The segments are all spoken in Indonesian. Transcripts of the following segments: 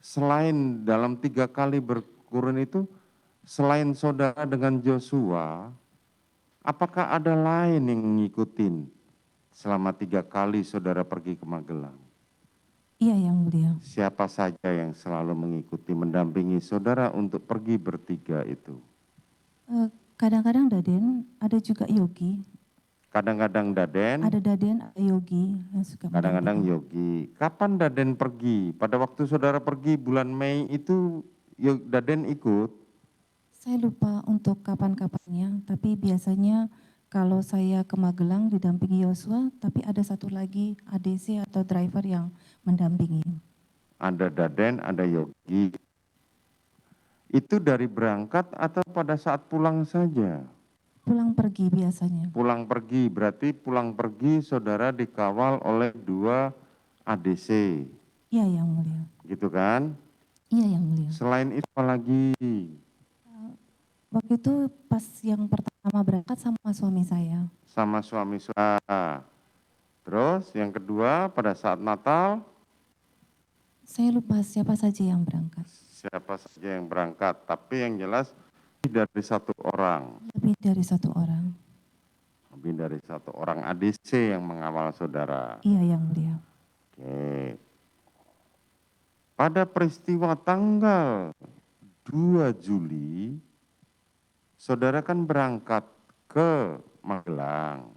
selain dalam 3 kali berkurun itu, selain saudara dengan Joshua, apakah ada lain yang ngikutin selama 3 kali saudara pergi ke Magelang? Iya yang mulia. Siapa saja yang selalu mengikuti, mendampingi saudara untuk pergi bertiga itu? Kadang-kadang Daden, ada juga Yogi. Kadang-kadang Daden, Ada Daden, ada Yogi yang suka kadang-kadang mendampingi. Yogi. Kapan Daden pergi? Pada waktu saudara pergi bulan Mei itu Daden ikut? Saya lupa untuk kapan-kapannya, tapi biasanya kalau saya ke Magelang didampingi Yosua, tapi ada satu lagi ADC atau driver yang mendampingi. Ada Daden, ada Yogi. Itu dari berangkat atau pada saat pulang saja? Pulang pergi biasanya. Pulang pergi, berarti pulang pergi saudara dikawal oleh 2 ADC. Iya yang mulia. Gitu kan? Iya yang mulia. Selain itu apa lagi? Waktu itu pas yang pertama berangkat sama suami saya. Sama suami saudara. Terus yang kedua pada saat Natal, Saya lupa siapa saja yang berangkat. siapa saja yang berangkat, tapi yang jelas lebih dari 1 orang. Lebih dari 1 orang. Lebih dari 1 orang ADC yang mengawal saudara. Iya yang mulia. Oke. Pada peristiwa tanggal 2 Juli, saudara kan berangkat ke Magelang.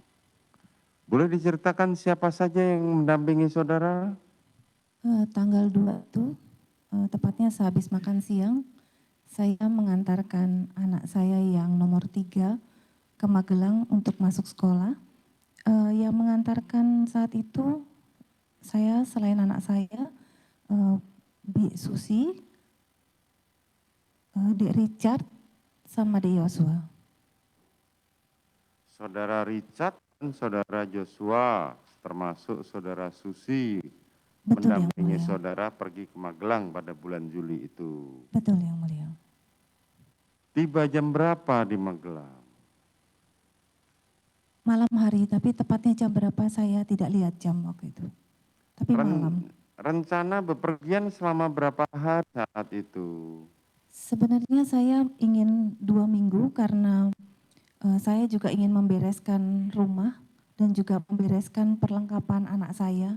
Boleh diceritakan siapa saja yang mendampingi saudara? Tanggal 2 itu, tepatnya sehabis makan siang, saya mengantarkan anak saya yang nomor 3 ke Magelang untuk masuk sekolah. Yang mengantarkan saat itu, saya selain anak saya, Bi Susi, Dek Richard, sama Dek Yosua. Saudara Richard dan saudara Joshua, termasuk saudara Susi, Betul yang mendampingi mulia. saudara pergi ke Magelang pada bulan Juli itu. Betul yang mulia. Tiba jam berapa di Magelang? Malam hari, tapi tepatnya jam berapa saya tidak lihat jam waktu itu. Tapi malam. Rencana bepergian selama berapa hari saat itu? Sebenarnya saya ingin 2 minggu karena saya juga ingin membereskan rumah dan juga membereskan perlengkapan anak saya.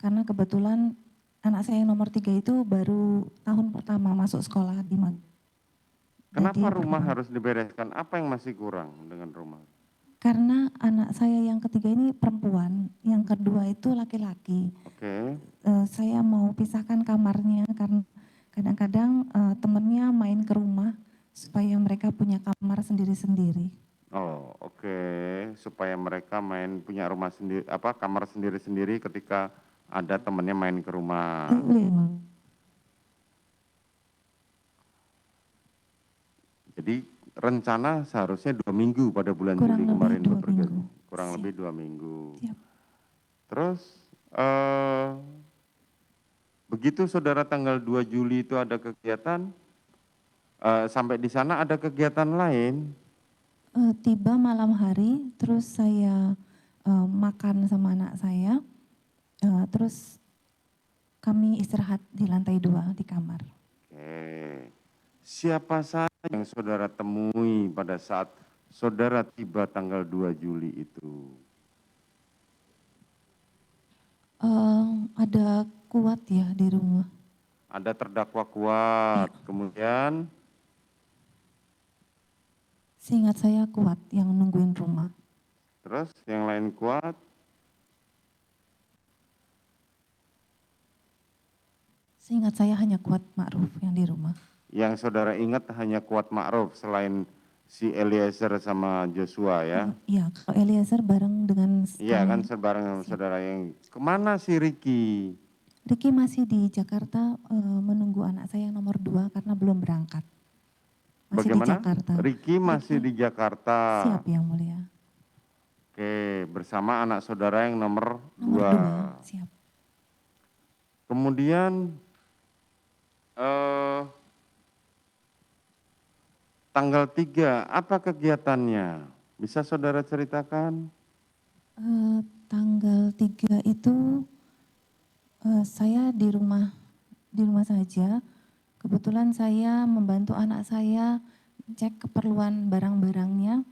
Karena kebetulan anak saya yang nomor 3 itu baru tahun pertama masuk sekolah di Kenapa rumah harus dibereskan? Apa yang masih kurang dengan rumah? Karena anak saya yang ketiga ini perempuan, yang kedua itu laki-laki. Oke. Saya mau pisahkan kamarnya karena kadang-kadang temannya main ke rumah supaya mereka punya kamar sendiri-sendiri. Oh, oke. Supaya mereka punya rumah sendiri, kamar sendiri-sendiri ketika ada temannya main ke rumah. Jadi rencana seharusnya 2 minggu pada bulan Juli kemarin bepergian. Kurang lebih 2 minggu. Siap. Terus begitu saudara tanggal 2 Juli itu ada kegiatan, sampai di sana ada kegiatan lain? Tiba malam hari, terus saya makan sama anak saya, terus kami istirahat di lantai 2 di kamar. Oke. Siapa saja yang saudara temui pada saat saudara tiba tanggal 2 Juli itu? Ada Kuat ya di rumah. Ada terdakwa Kuat, kemudian Seingat saya Kuat yang nungguin rumah. terus yang lain Kuat? Seingat saya hanya Kuat Ma'ruf yang di rumah. Yang saudara ingat hanya Kuat Ma'ruf selain si Eliezer sama Joshua ya? Iya, kalau Eliezer bareng dengan Iya kan bareng sama saudara yang kemana si Ricky? Ricky masih di Jakarta menunggu anak saya yang nomor 2 karena belum berangkat. Masih Bagaimana? di Jakarta. Ricky masih di Jakarta. Siap yang mulia. Oke, bersama anak saudara yang nomor 2. Siap. Kemudian tanggal 3, apa kegiatannya? Bisa saudara ceritakan? Tanggal 3 itu saya di rumah di rumah saja. Kebetulan saya membantu anak saya cek keperluan barang-barangnya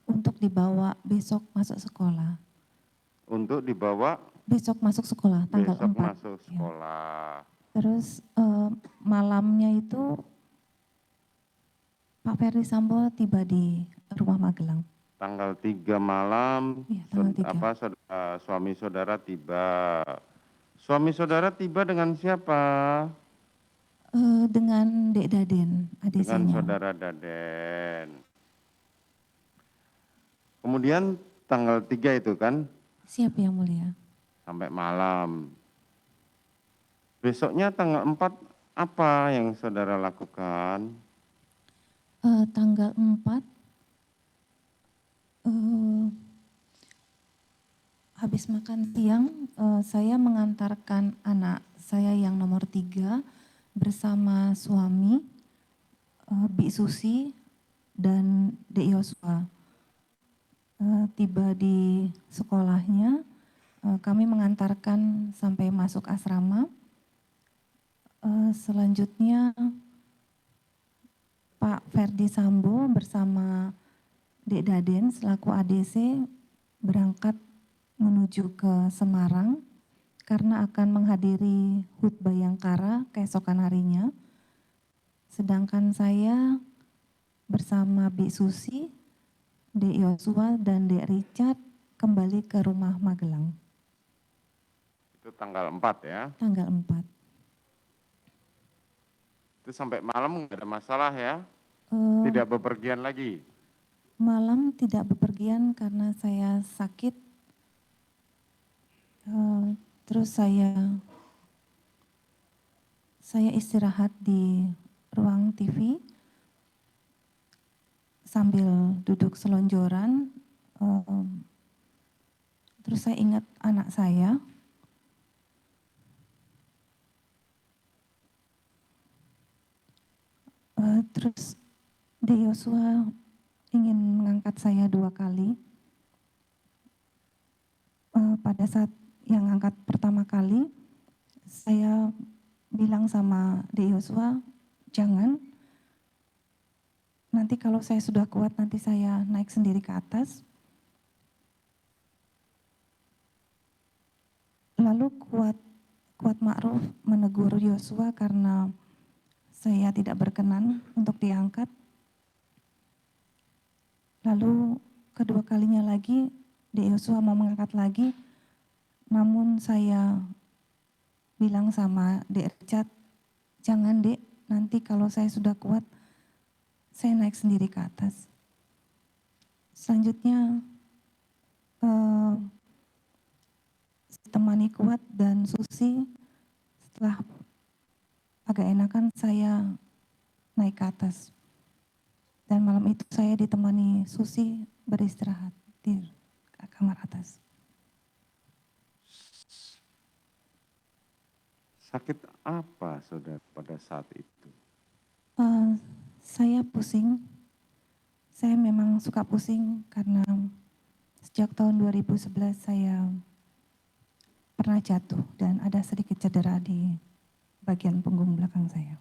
untuk dibawa besok masuk sekolah. Untuk dibawa Besok masuk sekolah tanggal besok 4. masuk Ya. sekolah. Terus malamnya itu Pak Ferdi Sambo tiba di rumah Magelang. Tanggal 3 malam, Iya, tanggal 3. suami saudara tiba. Suami saudara tiba dengan siapa? Dengan Dek Daden, Dengan ADC-nya. saudara Daden. Kemudian tanggal 3 itu kan, Siap Yang Mulia. sampai malam. Besoknya tanggal 4 apa yang saudara lakukan? Tanggal 4, habis makan siang, saya mengantarkan anak saya yang nomor 3 bersama suami, Bi Susi, dan Dek Yosua. Tiba di sekolahnya, kami mengantarkan sampai masuk asrama. Selanjutnya Pak Ferdi Sambo bersama Dek Daden selaku ADC berangkat menuju ke Semarang karena akan menghadiri HUT Bayangkara keesokan harinya. Sedangkan saya bersama Bi Susi, Dek Yosua, dan Dek Richard kembali ke rumah Magelang. Itu tanggal 4 ya. Tanggal 4. Itu sampai malam nggak ada masalah ya. Tidak bepergian lagi. Malam tidak bepergian karena saya sakit. Terus saya istirahat di ruang TV sambil duduk selonjoran. Terus saya ingat anak saya. Terus Dek Yosua ingin mengangkat saya 2 kali. Pada saat yang angkat pertama kali, saya bilang sama Dek Yosua, jangan. Nanti kalau saya sudah kuat, nanti saya naik sendiri ke atas. Lalu Kuat Ma'ruf menegur Yosua karena saya tidak berkenan untuk diangkat. Lalu kedua kalinya lagi, Dek Yosua mau mengangkat lagi, namun saya bilang sama Dek Richard, jangan Dek, nanti kalau saya sudah kuat, saya naik sendiri ke atas. Selanjutnya, temani Kuat dan Susi, setelah agak enakan saya naik ke atas. Dan malam itu saya ditemani Susi beristirahat di kamar atas. Sakit apa saudara pada saat itu? Saya pusing. Saya memang suka pusing karena sejak tahun 2011 saya pernah jatuh dan ada sedikit cedera di bagian punggung belakang saya.